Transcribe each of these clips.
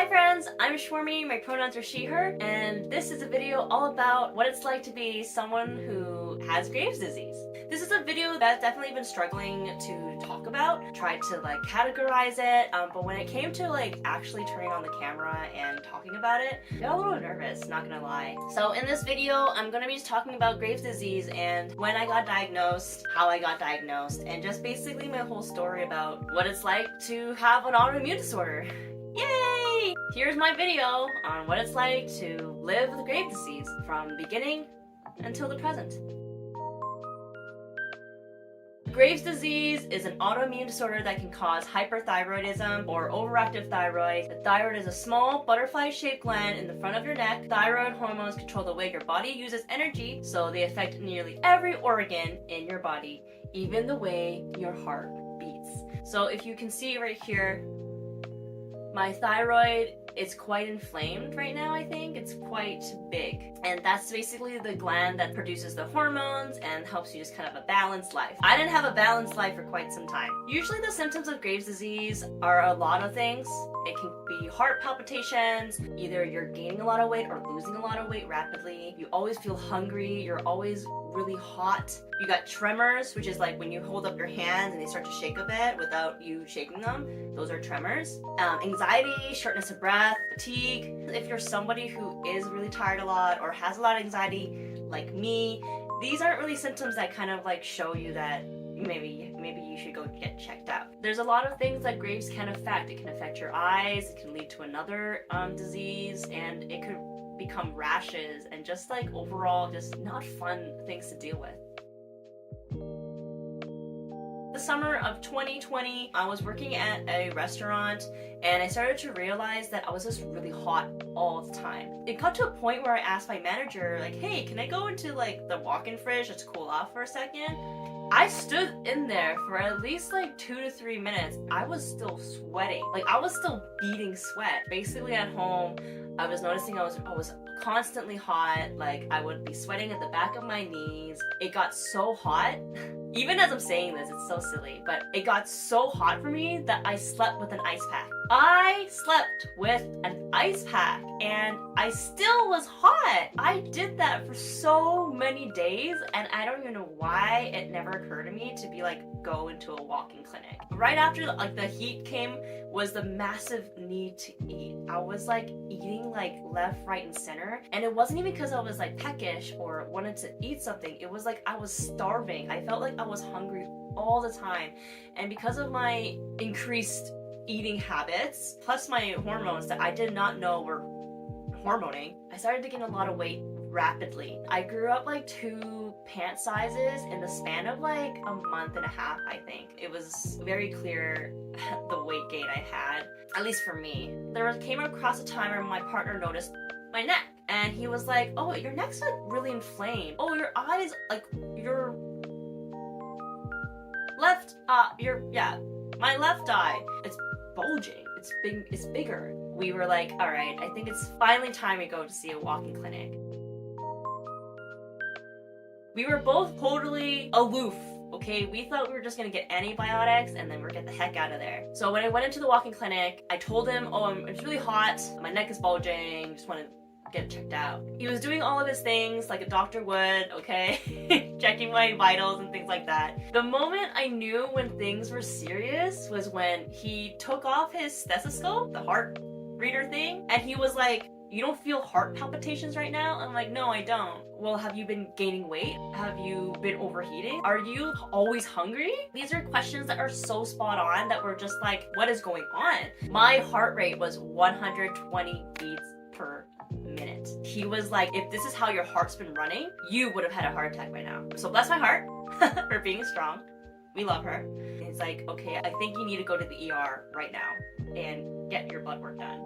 Hi friends, I'm Shwarmy, my pronouns are she, her, and this is a video all about what it's like to be someone who has Graves' disease. This is a video that's definitely been struggling to talk about, tried to categorize it, but when it came to actually turning on the camera and talking about it, I got a little nervous, not gonna lie. So in this video, I'm gonna be just talking about Graves' disease and when I got diagnosed, how I got diagnosed, and just basically my whole story about what it's like to have an autoimmune disorder. Yay! Here's my video on what it's like to live with Graves' disease from the beginning until the present. Graves' disease is an autoimmune disorder that can cause hyperthyroidism or overactive thyroid. The thyroid is a small butterfly-shaped gland in the front of your neck. Thyroid hormones control the way your body uses energy, so they affect nearly every organ in your body, even the way your heart beats. So if you can see right here, my thyroid is quite inflamed right now, I think. It's quite big. And that's basically the gland that produces the hormones and helps you just kind of have a balanced life. I didn't have a balanced life for quite some time. Usually the symptoms of Graves' disease are a lot of things. It can be heart palpitations, either you're gaining a lot of weight or losing a lot of weight rapidly. You always feel hungry, you're always really hot. You got tremors, which is like when you hold up your hands and they start to shake a bit without you shaking them. Those are tremors. Anxiety, shortness of breath, fatigue. If you're somebody who is really tired a lot or has a lot of anxiety, like me, these aren't really symptoms that kind of show you that maybe you should go get checked out. There's a lot of things that Graves can affect. It can affect your eyes, it can lead to another disease, and it could become rashes and just overall just not fun things to deal with. The summer of 2020, I was working at a restaurant and I started to realize that I was just really hot all the time. It got to a point where I asked my manager, hey, can I go into the walk-in fridge just to cool off for a second? I stood in there for at least 2 to 3 minutes. I was still sweating. I was still beating sweat. Basically at home, I was noticing I was constantly hot. I would be sweating at the back of my knees. It got so hot. Even as I'm saying this, it's so silly, but it got so hot for me that I slept with an ice pack. I slept with an ice pack and I still was hot. I did that for so many days and I don't even know why it never occurred to me to be go into a walk-in clinic. Right after the heat came was the massive need to eat. I was eating left, right, and center, and it wasn't even because I was peckish or wanted to eat something. It was I was starving. I felt I was hungry all the time, and because of my increased eating habits plus my hormones that I did not know were hormoning, I started to gain a lot of weight rapidly. I grew up 2 pant sizes in the span of a month and a half, I think. It was very clear the weight gain I had, at least for me. There came across a time where my partner noticed my neck and he was like, oh, your neck's really inflamed. Oh, your eyes, your left, my left eye, it's bulging. It's big, it's bigger. We were all right, I think it's finally time we go to see a walk-in clinic. We were both totally aloof, okay? We thought we were just gonna get antibiotics and then we're get the heck out of there. So when I went into the walk-in clinic, I told him, oh, it's really hot, my neck is bulging, just wanna get checked out. He was doing all of his things like a doctor would, okay? Checking my vitals and things like that. The moment I knew when things were serious was when he took off his stethoscope, the heart reader thing, and he was like, you don't feel heart palpitations right now? I'm like, no, I don't. Well, have you been gaining weight? Have you been overheating? Are you always hungry? These are questions that are so spot on that we're just what is going on? My heart rate was 120 beats per minute. He was like, if this is how your heart's been running, you would have had a heart attack by now. So bless my heart for being strong. We love her. It's okay, I think you need to go to the ER right now and get your blood work done.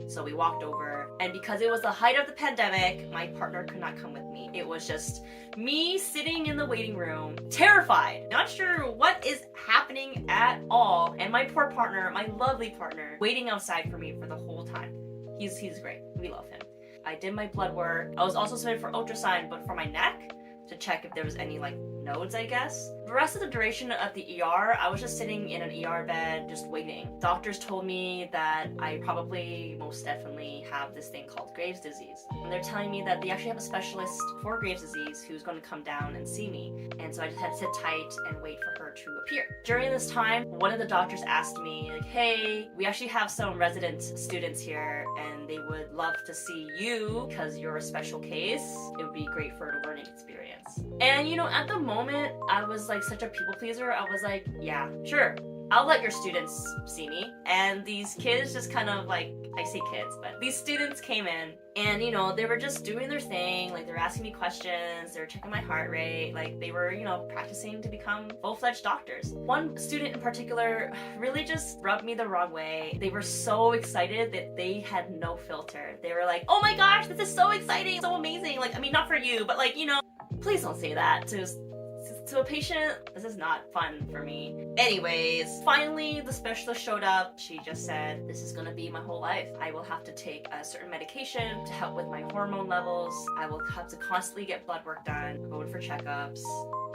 So we walked over, and because it was the height of the pandemic, my partner could not come with me. It was just me sitting in the waiting room, terrified, not sure what is happening at all, and my poor partner, my lovely partner, waiting outside for me for the whole time. He's great. We love him. I did my blood work. I was also submitted for ultrasound, but for my neck, to check if there was any nodes, I guess. The rest of the duration at the ER, I was just sitting in an ER bed, just waiting. Doctors told me that I probably most definitely have this thing called Graves' disease. And they're telling me that they actually have a specialist for Graves' disease who's going to come down and see me. And so I just had to sit tight and wait for her to appear. During this time, one of the doctors asked me, like, hey, we actually have some resident students here and they would love to see you because you're a special case. It would be great for a learning experience. And you know, at the moment, I was like such a people pleaser. I was like, yeah, sure, I'll let your students see me. And these kids just kind of like, I say kids, but these students came in and, you know, they were just doing their thing. Like, they were asking me questions, they were checking my heart rate, like they were, you know, practicing to become full-fledged doctors. One student in particular really just rubbed me the wrong way. They were so excited that they had no filter. They were like, oh my gosh, this is so exciting, so amazing. Like, I mean, not for you, but like, you know, please don't say that to a patient. This is not fun for me. Anyways, finally the specialist showed up. She just said, this is gonna be my whole life. I will have to take a certain medication to help with my hormone levels. I will have to constantly get blood work done, go in for checkups,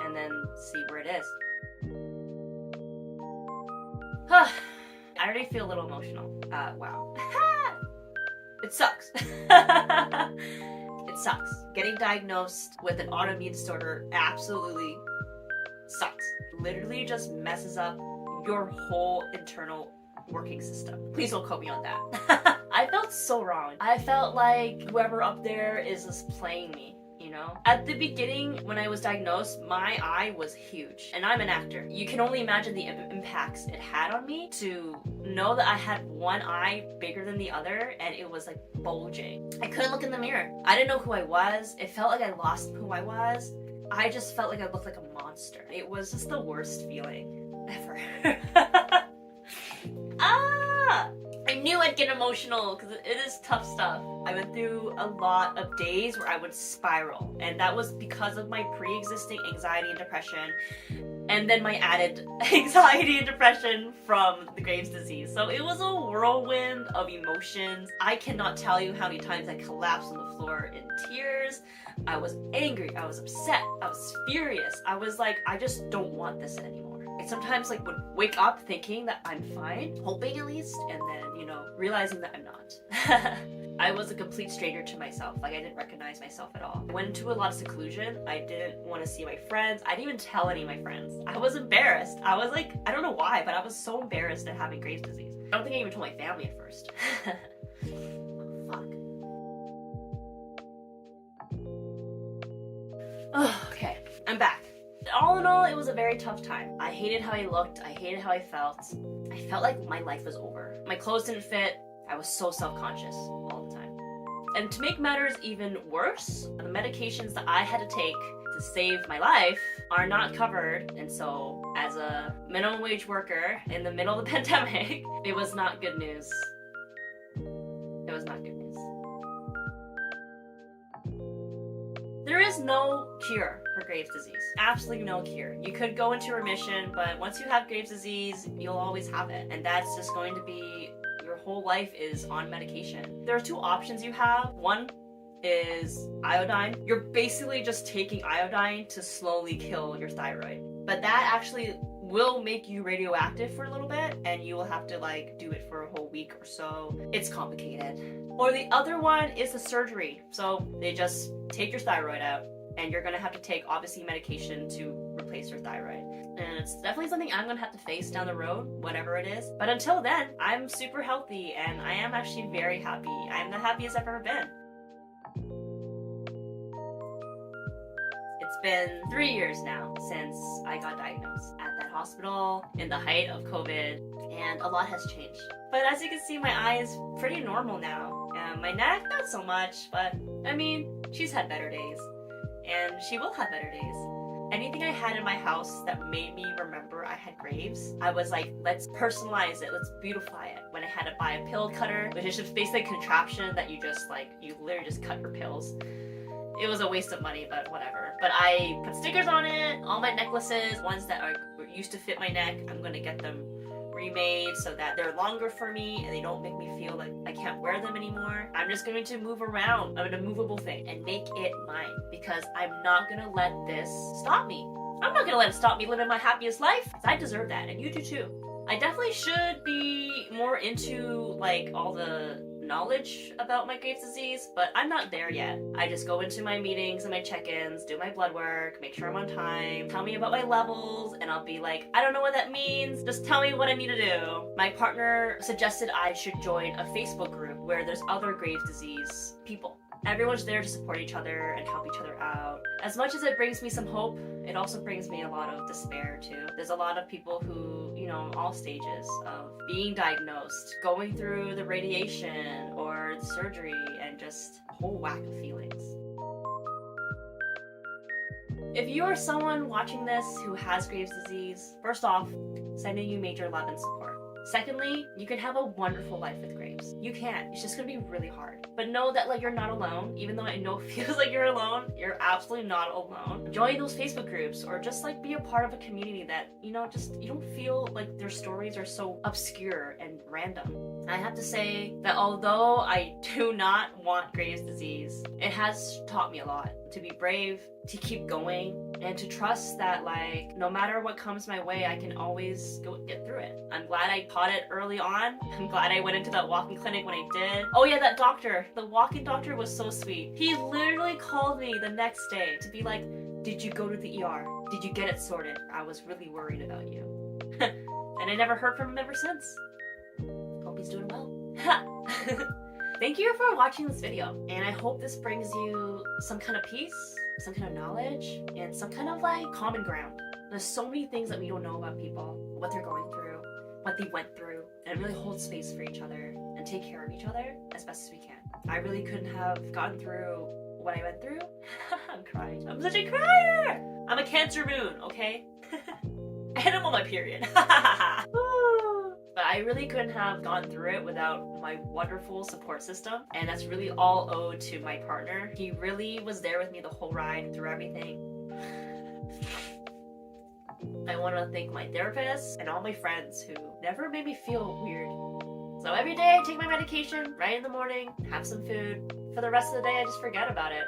and then see where it is. I already feel a little emotional. Wow. It sucks. It sucks. Getting diagnosed with an autoimmune disorder absolutely sucks. Literally just messes up your whole internal working system. Please don't quote me on that. I felt so wrong. I felt like whoever up there is just playing me, you know? At the beginning, when I was diagnosed, my eye was huge. And I'm an actor. You can only imagine the impacts it had on me to know that I had one eye bigger than the other and it was like bulging. I couldn't look in the mirror. I didn't know who I was. It felt like I lost who I was. I just felt like I looked like a monster. It was just the worst feeling ever. I knew I'd get emotional because it is tough stuff. I went through a lot of days where I would spiral, and that was because of my pre-existing anxiety and depression, and then my added anxiety and depression from the Graves' disease. So it was a whirlwind of emotions. I cannot tell you how many times I collapsed on the floor in tears. I was angry, I was upset, I was furious. I was like, I just don't want this anymore. I sometimes like would wake up thinking that I'm fine, hoping at least, and then, you know, realizing that I'm not. I was a complete stranger to myself. Like, I didn't recognize myself at all. I went into a lot of seclusion. I didn't want to see my friends. I didn't even tell any of my friends. I was embarrassed. I was like, I don't know why, but I was so embarrassed at having Graves' disease. I don't think I even told my family at first. Fuck. Oh, okay, I'm back. All in all, it was a very tough time. I hated how I looked. I hated how I felt. I felt like my life was over. My clothes didn't fit. I was so self-conscious all the time. And to make matters even worse, the medications that I had to take to save my life are not covered. And so, as a minimum wage worker in the middle of the pandemic, it was not good news. It was not good news. There is no cure for Graves' disease. Absolutely no cure. You could go into remission, but once you have Graves' disease, you'll always have it. And that's just going to be, your whole life is on medication. There are two options you have. One is iodine. You're basically just taking iodine to slowly kill your thyroid. But that actually will make you radioactive for a little bit, and you will have to like do it for a whole week or so. It's complicated. Or the other one is the surgery. So they just take your thyroid out, and you're gonna have to take obviously medication to replace your thyroid. And it's definitely something I'm gonna have to face down the road, whatever it is. But until then, I'm super healthy and I am actually very happy. I'm the happiest I've ever been. It's been 3 years now since I got diagnosed at that hospital in the height of COVID, and a lot has changed. But as you can see, my eye is pretty normal now. My neck, not so much, but I mean, she's had better days. And she will have better days. Anything I had in my house that made me remember I had Graves, I was like, let's personalize it, let's beautify it. When I had to buy a pill cutter, which is just basically a contraption that you just like, you literally just cut your pills. It was a waste of money, but whatever. But I put stickers on it, all my necklaces, ones that used to fit my neck, I'm gonna get them remade so that they're longer for me and they don't make me feel like I can't wear them anymore. I'm just going to move around. I'm a movable thing and make it mine because I'm not gonna let this stop me. I'm not gonna let it stop me living my happiest life. 'Cause I deserve that, and you do too. I definitely should be more into like all the knowledge about my Graves' disease, but I'm not there yet. I just go into my meetings and my check-ins, do my blood work, make sure I'm on time, tell me about my levels, and I'll be like, I don't know what that means, just tell me what I need to do. My partner suggested I should join a Facebook group where there's other Graves' disease people. Everyone's there to support each other and help each other out. As much as it brings me some hope, it also brings me a lot of despair too. There's a lot of people who, you know, all stages of being diagnosed, going through the radiation or the surgery, and just a whole whack of feelings. If you are someone watching this who has Graves' disease, first off, sending you major love and support. Secondly, you can have a wonderful life with Graves. You can. It's just gonna be really hard. But know that like you're not alone. Even though I know it feels like you're alone, you're absolutely not alone. Join those Facebook groups or just like be a part of a community that, you know, just you don't feel like their stories are so obscure and random. I have to say that although I do not want Graves' disease, it has taught me a lot. To be brave, to keep going, and to trust that like no matter what comes my way, I can always get through it. I'm glad I caught it early on. I'm glad I went into that walk-in clinic when I did. Oh yeah, that doctor, the walk-in doctor was so sweet. He literally called me the next day to be like, did you go to the ER? Did you get it sorted? I was really worried about you. And I never heard from him ever since. Hope he's doing well. Thank you for watching this video, and I hope this brings you some kind of peace, some kind of knowledge, and some kind of like common ground. There's so many things that we don't know about people, what they're going through, what they went through, and really hold space for each other and take care of each other as best as we can. I really couldn't have gotten through what I went through. I'm crying. I'm such a crier! I'm a Cancer moon, okay? And I'm on my period. But I really couldn't have gone through it without my wonderful support system, and that's really all owed to my partner. He really was there with me the whole ride through everything. I want to thank my therapist and all my friends who never made me feel weird. So every day I take my medication right in the morning, have some food. For the rest of the day I just forget about it.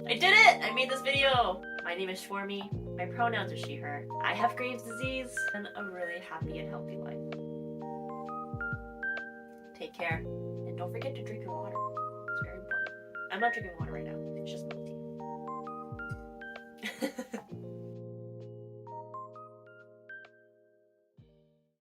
I did it! I made this video! My name is Shwarmy. My pronouns are she, her. I have Graves' disease and a really happy and healthy life. Take care, and don't forget to drink your water. It's very important. I'm not drinking water right now. It's just milk tea.